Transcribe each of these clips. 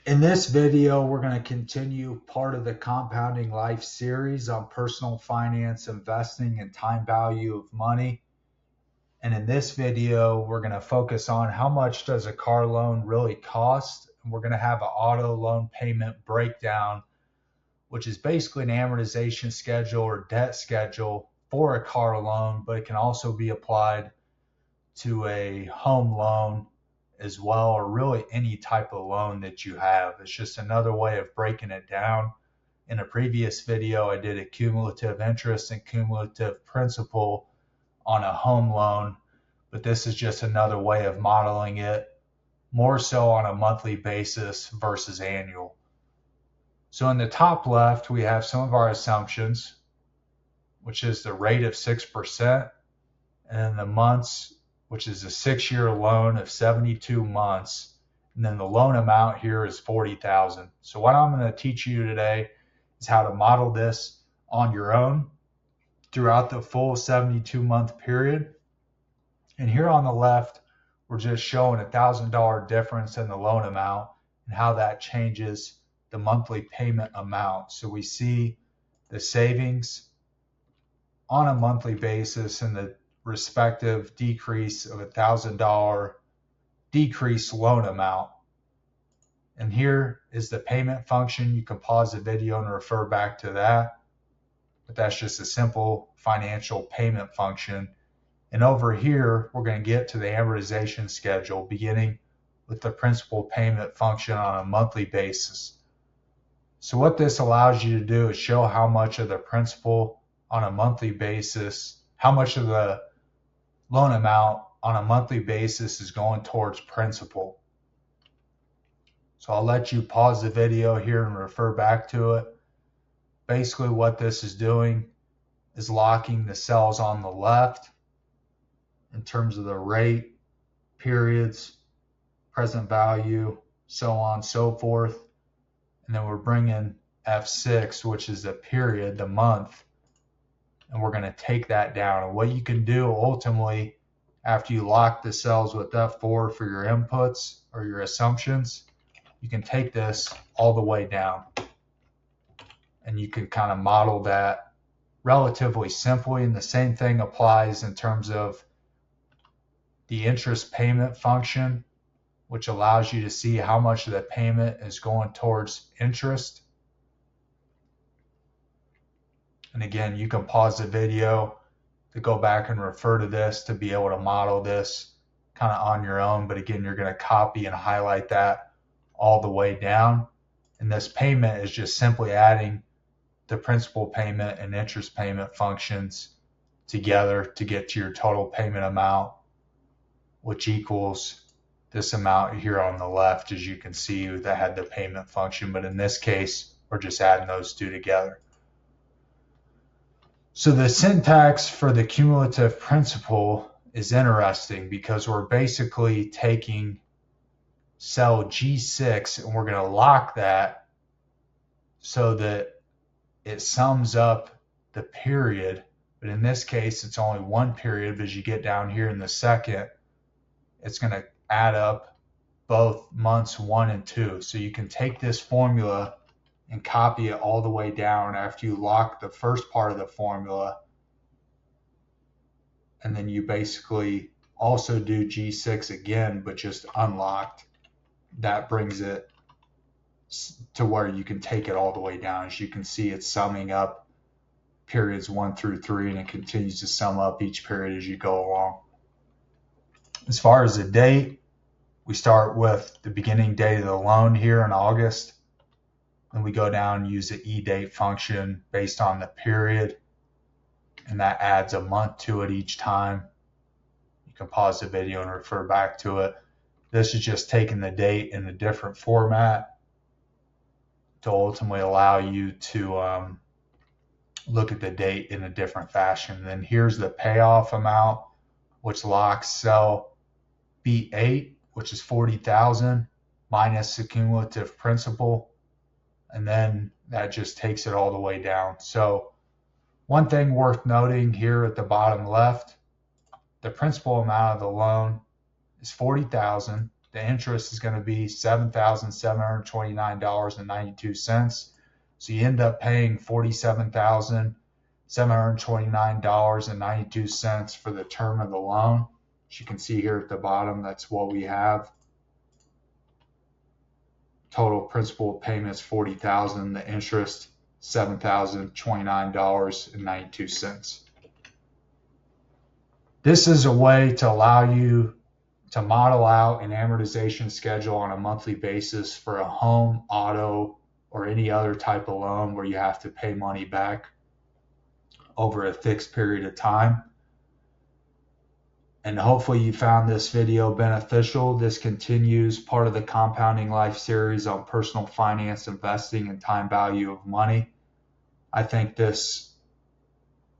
In this video, we're going to continue part of the Compounding Life series on personal finance, investing, and time value of money. And in this video, we're going to focus on how much does a car loan really cost. And we're going to have an auto loan payment breakdown, which is basically an amortization schedule or debt schedule for a car loan, but it can also be applied to a home loan as well, or really any type of loan that you have. It's just another way of breaking it down. In a previous video, I did a cumulative interest and cumulative principal on a home loan, but this is just another way of modeling it, more so on a monthly basis versus annual. So in the top left, we have some of our assumptions, which is the rate of 6%, and then the months, which is a 6-year loan of 72 months. And then the loan amount here is $40,000. So what I'm going to teach you today is how to model this on your own throughout the full 72-month period. And here on the left, we're just showing $1,000 difference in the loan amount and how that changes the monthly payment amount. So we see the savings on a monthly basis and the respective decrease of $1,000 decreased loan amount. And here is the payment function. You can pause the video and refer back to that, but that's just a simple financial payment function. And over here, we're going to get to the amortization schedule, beginning with the principal payment function on a monthly basis. So what this allows you to do is show how much of the principal on a monthly basis, how much of the loan amount on a monthly basis is going towards principal. So I'll let you pause the video here and refer back to it. Basically what this is doing is locking the cells on the left in terms of the rate, periods, present value, so on and so forth. And then we're bringing F6, which is the period, the month, and we're going to take that down. And what you can do ultimately after you lock the cells with F4 for your inputs or your assumptions, you can take this all the way down. And you can kind of model that relatively simply. And the same thing applies in terms of the interest payment function, which allows you to see how much of the payment is going towards interest. And again, you can pause the video to go back and refer to this to be able to model this kind of on your own. But again, you're going to copy and highlight that all the way down. And this payment is just simply adding the principal payment and interest payment functions together to get to your total payment amount, which equals this amount here on the left, as you can see, that had the payment function. But in this case, we're just adding those two together. So the syntax for the cumulative principal is interesting because we're basically taking cell G6 and we're going to lock that so that it sums up the period. But in this case, it's only one period. But as you get down here in the second, it's going to add up both months 1 and 2. So you can take this formula and copy it all the way down after you lock the first part of the formula. And then you basically also do G6 again, but just unlocked. That brings it to where you can take it all the way down. As you can see, it's summing up periods 1 through 3, and it continues to sum up each period as you go along. As far as the date, we start with the beginning date of the loan here in August. And we go down and use the eDate function based on the period. And that adds a month to it each time. You can pause the video and refer back to it. This is just taking the date in a different format to ultimately allow you to look at the date in a different fashion. And then here's the payoff amount, which locks cell B8, which is $40,000 minus the cumulative principal. And then that just takes it all the way down. So one thing worth noting here at the bottom left, the principal amount of the loan is $40,000. The the interest is going to be $7,729.92. So you end up paying $47,729.92 for the term of the loan. As you can see here at the bottom, that's what we have. Total principal payments $40,000, the interest $7,029.92. This is a way to allow you to model out an amortization schedule on a monthly basis for a home, auto, or any other type of loan where you have to pay money back over a fixed period of time. And hopefully you found this video beneficial. This continues part of the Compounding Life series on personal finance, investing, and time value of money. I think this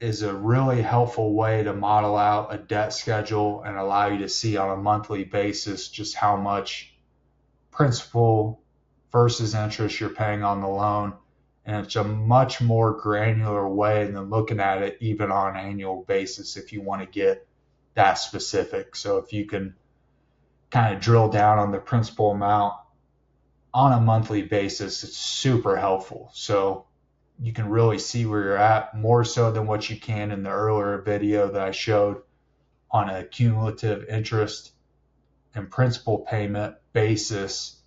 is a really helpful way to model out a debt schedule and allow you to see on a monthly basis just how much principal versus interest you're paying on the loan. And it's a much more granular way than looking at it even on an annual basis if you want to get that specific. So if you can kind of drill down on the principal amount on a monthly basis, it's super helpful. So you can really see where you're at, more so than what you can in the earlier video that I showed on a cumulative interest and principal payment basis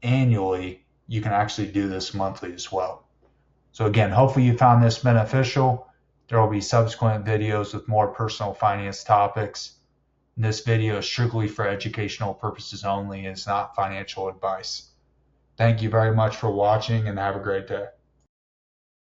annually. You can actually do this monthly as well. So again, hopefully you found this beneficial. There will be subsequent videos with more personal finance topics. This video is strictly for educational purposes only and is not financial advice. Thank you very much for watching and have a great day.